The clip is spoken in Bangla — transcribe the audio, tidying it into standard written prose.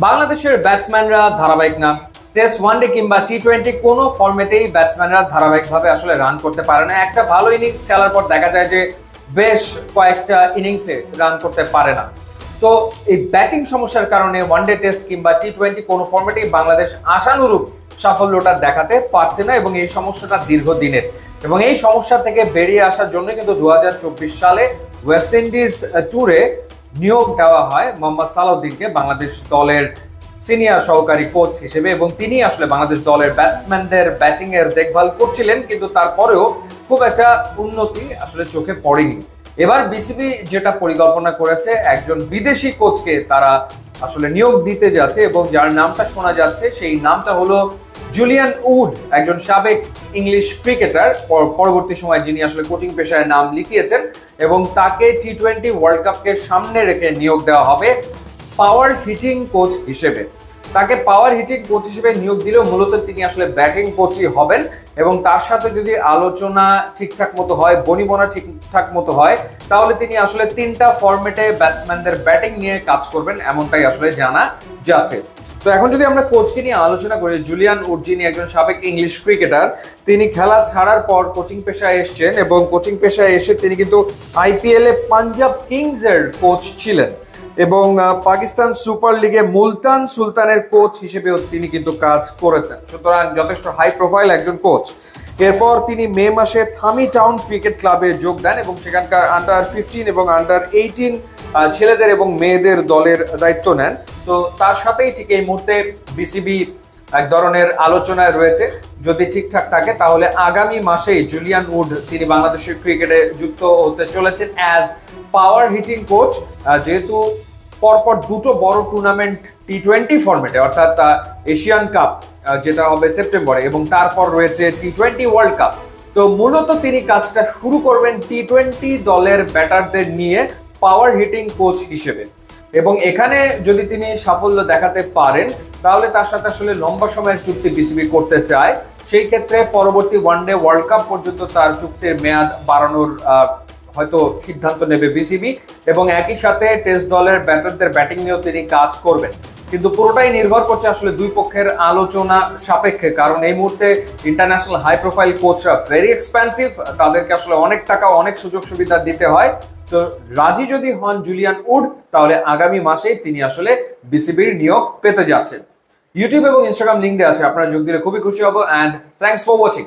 বাংলাদেশের ব্যাটসম্যানরা ধারাবাহিক না। টেস্ট ওয়ানডে কিংবা টি-20 কোনো ফরম্যাটেই ব্যাটসম্যানরা ধারাবাহিকভাবে আসলে রান করতে পারে না। একটা ভালো ইনিংস খেলার পর দেখা যায় যে বেশ কয়েকটা ইনিংসে রান করতে পারে না। তো এই ব্যাটিং সমস্যার কারণে ওয়ানডে টেস্ট কিংবা টি-20 কোনো ফরম্যাটেই বাংলাদেশ আশানুরূপ সাফল্যটা দেখাতে পারছে না এবং এই সমস্যাটা দীর্ঘদিনের। এবং এই সমস্যা থেকে বেরিয়ে আসার জন্য কিন্তু 2024 সালে ওয়েস্ট ইন্ডিজ ট্যুরে নিয়োগ দেওয়া হয় মোহাম্মদ সালাউদ্দিনকে বাংলাদেশ দলের সিনিয়র সহকারী কোচ হিসেবে, এবং তিনি আসলে বাংলাদেশ দলের ব্যাটসম্যানদের ব্যাটিং এর দেখভাল করছিলেন, কিন্তু তারপরেও খুব একটা উন্নতি আসলে চোখে পড়েনি। এবার বিসিবি যেটা পরিকল্পনা করেছে, একজন বিদেশি কোচকে তারা আসলে নিয়োগ দিতে যাচ্ছে এবং যার নামটা শোনা যাচ্ছে সেই নামটা হলো জুলিয়ান উড, একজন সাবেক ইংলিশ ক্রিকেটার, পরবর্তী সময় যিনি আসলে কোচিং পেশায় নাম লিখিয়েছেন, এবং তাকে টি-20 ওয়ার্ল্ড কাপকে সামনে রেখে নিয়োগ দেওয়া হবে পাওয়ার হিটিং কোচ হিসেবে। তাকে পাওয়ার হিটিং কোচ হিসেবে নিয়োগ দিলেও মূলত তিনি আসলে ব্যাটিং কোচই হবেন, এবং তার সাথে যদি আলোচনা ঠিকঠাক মতো হয়, বনিবনা ঠিকঠাক মতো হয়, তাহলে তিনি আসলে 3টা ফরম্যাটে ব্যাটসম্যানদের ব্যাটিং নিয়ে কাজ করবেন, এমনটাই আসলে জানা যাচ্ছে। তো এখন যদি আমরা কোচকে নিয়ে আলোচনা করি, জুলিয়ান উড যিনি একজন সাবেক ইংলিশ ক্রিকেটার, তিনি খেলা ছাড়ার পর কোচিং পেশায় এসছেন, এবং কোচিং পেশায় এসে তিনি কিন্তু আইপিএল এ পাঞ্জাব কিংস এর কোচ ছিলেন, এবং পাকিস্তান সুপার লিগে মুলতান সুলতানের কোচ হিসেবেও তিনি কিন্তু কাজ করেছেন। সুতরাং যথেষ্ট হাই প্রোফাইল একজন কোচ। এরপর তিনি মে মাসে থামি টাউন ক্রিকেট ক্লাবে যোগ দেন এবং সেখানকার আন্ডার 15 এবং আন্ডার 18 ছেলেদের এবং মেয়েদের দলের দায়িত্ব নেন। তো তার সাথেই ঠিক এই মুহূর্তে বিসিবি এক ধরনের আলোচনায় রয়েছে, যদি ঠিকঠাক থাকে তাহলে আগামী মাসেই জুলিয়ান উড তিনি বাংলাদেশের ক্রিকেটে যুক্ত হতে চলেছেন অ্যাজ পাওয়ার হিটিং কোচ। যেহেতু পরপর দুটো বড় টুর্নামেন্ট টি-20 ফরম্যাটে, অর্থাৎ এশিয়ান কাপ যেটা হবে সেপ্টেম্বরে, এবং তারপর রয়েছে টি-20 ওয়ার্ল্ড কাপ, তো মূলত তিনি কাজটা শুরু করবেন টি-20 দলের ব্যাটারদের নিয়ে পাওয়ার হিটিং কোচ হিসেবে। এবং এখানে যদি তিনি সাফল্য দেখাতে পারেন তাহলে তার সাথে আসলে লম্বা সময়ের চুক্তি বিসিবি করতে চায়। সেই ক্ষেত্রে পরবর্তী ওয়ানডে ওয়ার্ল্ড কাপ পর্যন্ত তার চুক্তির মেয়াদ বাড়ানোর হয়তো সিদ্ধান্ত নেবে বিসিবি, এবং একই সাথে টেস্ট দলের ব্যাটারদের ব্যাটিং নিয়েও তিনি কাজ করবেন। কিন্তু পুরোটাই নির্ভর করছে আসলে দুই পক্ষের আলোচনা সাপেক্ষে, কারণ এই মুহূর্তে ইন্টারন্যাশনাল হাই প্রোফাইল কোচরা ভেরি এক্সপেন্সিভ, তাদেরকে আসলে অনেক টাকা অনেক সুযোগ সুবিধা দিতে হয়। তো রাজি যদি হন জুলিয়ান উড, তাহলে আগামী মাসেই তিনি আসলে বিসিবির নিয়োগ পেতে যাচ্ছেন। ইউটিউব এবং ইনস্টাগ্রাম লিঙ্ক দেওয়া আছে, আপনারা যোগ দিলে খুবই খুশি হব। And thanks for watching.